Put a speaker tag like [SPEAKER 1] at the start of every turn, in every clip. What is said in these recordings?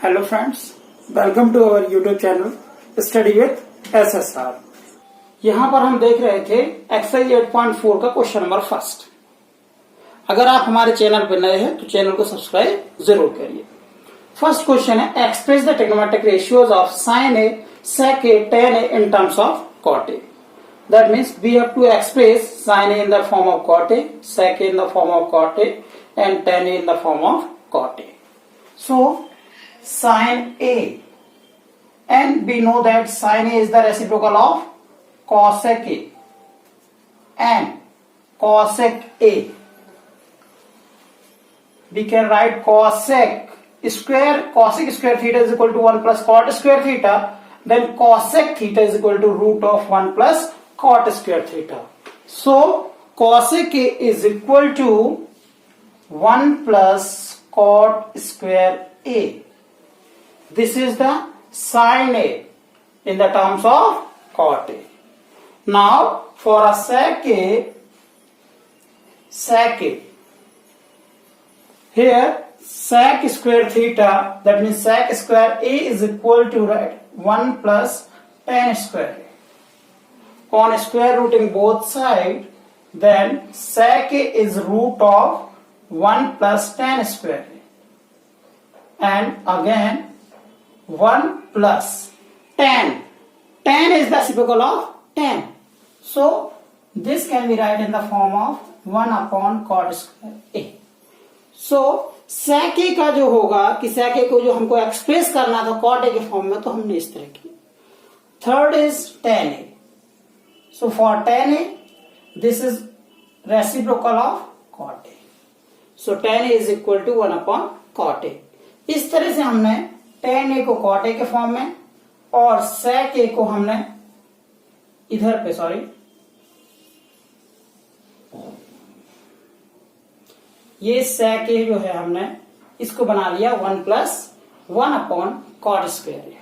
[SPEAKER 1] Hello friends, welcome to our YouTube channel study with SSR। यहाँ पर हम देख रहे थे एक्सरसाइज 8.4 का क्वेश्चन नंबर फर्स्ट। अगर आप हमारे चैनल पर नए हैं तो चैनल को सब्सक्राइब जरूर करिए। फर्स्ट क्वेश्चन है, express the trigonometric ratios of sine A, sec A, tan A in terms of cot A. That means we have to express sin A in the form of cot A, sec A in the form of cot A, and tan A in the form of cot A. So sin A, and we know that sin A is the reciprocal of cosec A and cosec A. We can write cosec square theta is equal to 1 plus cot square theta. Then cosec theta is equal to root of 1 plus cot square theta. So cosec A is equal to 1 plus cot square A. This is the sin A in the terms of cot A. Now for a sec A, here sec square theta, that means sec square A is equal to 1 plus tan square A. On square rooting both sides, then sec A is root of 1 plus tan square A. And again 1 plus tan. Tan is the reciprocal of tan. So this can be written in the form of 1 upon cot square A. So sec A का जो होगा कि sec A को जो हमको express करना था cot A के फॉर्म में, तो हमने इस तरह की। Third is tan A. So for tan A, this is reciprocal of cot A. So tan A is equal to 1 upon cot A. इस तरह से हमने tan A को cot A के फॉर्म में और sec A को हमने इधर पे ये sec A जो है हमने इसको बना लिया 1 plus 1 upon cot square A।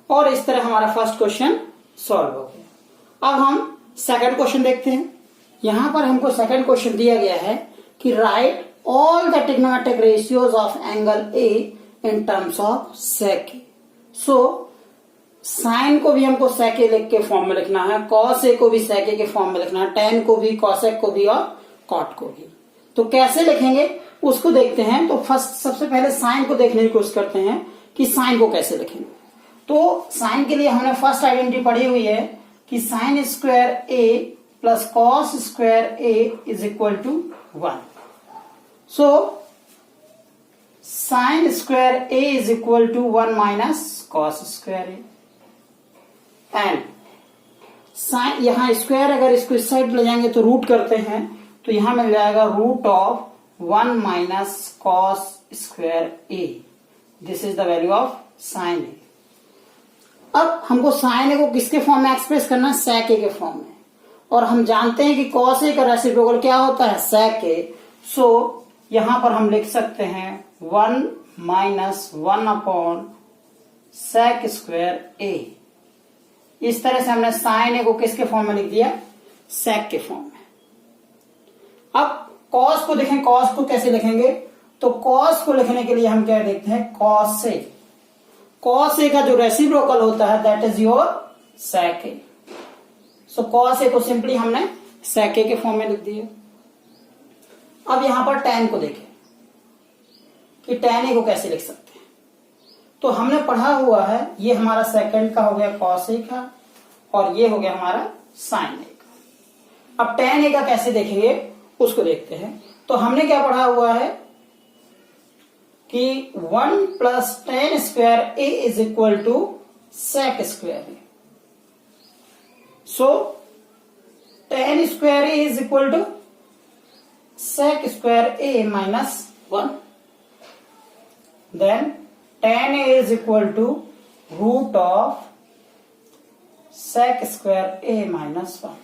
[SPEAKER 1] और इस तरह हमारा फर्स्ट क्वेश्चन सॉल्व हो गया। अब हम सेकंड क्वेश्चन देखते हैं। यहां पर हमको सेकंड क्वेश्चन दिया गया है कि write all the trigonometric ratios of angle A in terms of sec A. So sine को भी हमको सेक ए लिख के फॉर्म में लिखना है, कॉस ए को भी सेक ए के फॉर्म में लिखना है, टेन को भी, कॉसेक को भी और कॉट को भी। तो कैसे लिखेंगे उसको देखते हैं। तो फर्स्ट सबसे पहले साइन को देखने की कोशिश करते हैं कि साइन को कैसे लिखेंगे। तो साइन के लिए हमने फर्स्ट आइडेंटिटी पढ़ी हुई है कि sine square A plus cos square A is equal to 1। So sine square A is equal to 1 minus cos square A. And sine, यहां स्क्वायर अगर इसको इस साइड ले जाएंगे तो रूट करते हैं, तो यहां मिल जाएगा root of 1 minus cos square A. This is the value of sine A. अब हमको साइन ए को किसके फॉर्म में एक्सप्रेस करना है? सेक ए के फॉर्म में। और हम जानते हैं कि कॉस ए का रेसिप्रोकल क्या होता है? सेक ए। सो यहां पर हम लिख सकते हैं 1 माइनस 1 अपॉन सेक स्क्वायर ए। इस तरह से हमने साइन ए को किसके फॉर्म में लिख दिया? सेक के फॉर्म में। अब कॉस को देखें, कॉस को कैसे लिखेंगे? तो कॉस को लिखने के लिए हम क्या देखते हैं? Cos A. कॉस ए का जो रेसिप्रोकल होता है that is your sec A. So cos A को सिंपली हमने सेक ए के फॉर्म में लिख दिया। अब यहां पर tan को देखें कि tan ए को कैसे लिख सकते हैं। तो हमने पढ़ा हुआ है, ये हमारा सेकंड का हो गया कॉस ए का और ये हो गया हमारा साइन ए का। अब tan ए का कैसे देखेंगे उसको देखते हैं। तो हमने क्या पढ़ा हुआ है कि 1 plus tan square A is equal to sec square A. So tan square A is equal to sec square A minus 1। Then tan A is equal to root of sec square A minus 1।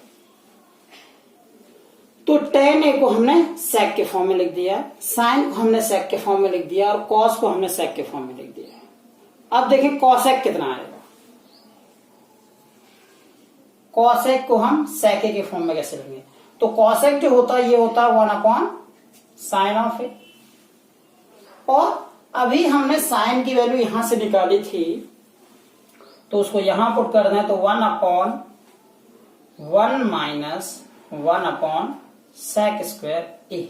[SPEAKER 1] तो tan ए को हमने सेक के form में लिख दिया, sign को हमने सेक के फॉर्म में लिख दिया और कॉस को हमने सेक के फॉर्म में लिख दिया। अब देखें कॉसेक कितना आएगा। कॉसेक को हम सेक ए के फॉर्म में कैसे लेंगे? तो कॉसेक जो होता है ये होता है 1 अपॉन साइन ऑफ ए। और अभी हमने साइन की वैल्यू यहां से निकाली थी, तो उसको यहां पुट कर दें तो 1/1 माइनस 1/sec²a।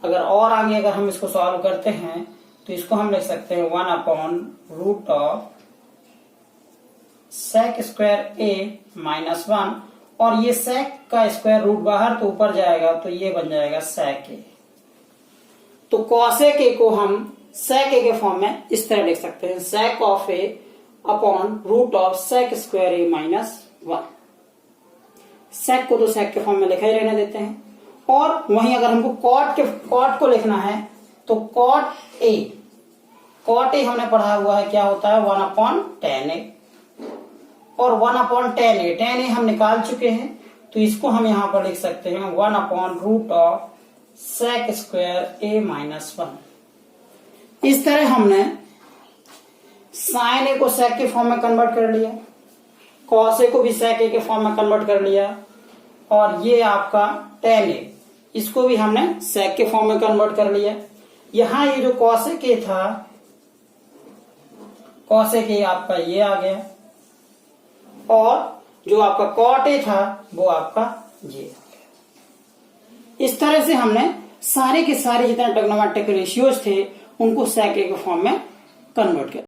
[SPEAKER 1] अगर और आगे अगर हम इसको सॉल्व करते हैं तो इसको हम लिख सकते हैं 1/√sec²a माइनस 1, और ये sec का स्क्वायर रूट बाहर तो ऊपर जाएगा, तो ये बन जाएगा sec a। तो cosec a को हम sec a के फॉर्म में इस तरह लिख सकते हैं, sec of a upon root of sec² a minus 1। sec को तो sec के फॉर्म में लिखा ही रहने देते हैं, और वहीं अगर हमको cot को लिखना है तो cot a हमने पढ़ा हुआ है क्या होता है 1/tan a, और 1/tan a हम निकाल चुके हैं, तो इसको हम यहां पर लिख सकते हैं 1/√sec² a माइनस 1। इस तरह हमने sin a को sec के फॉर्म में कन्वर्ट कर लिया, cos a को भी sec a के फॉर्म में कन्वर्ट कर लिया, और ये आपका tan a इसको भी हमने sec के फॉर्म में कन्वर्ट कर लिया। यहां ये जो cosec a था, cosec a आपका ये आ गया, और जो आपका cot a था वो आपका ये आ गया। इस तरह से हमने सारे के सारे जितने ट्रिग्नोमेट्रिक रेशियोज थे उनको sec a के फॉर्म में कन्वर्ट किया।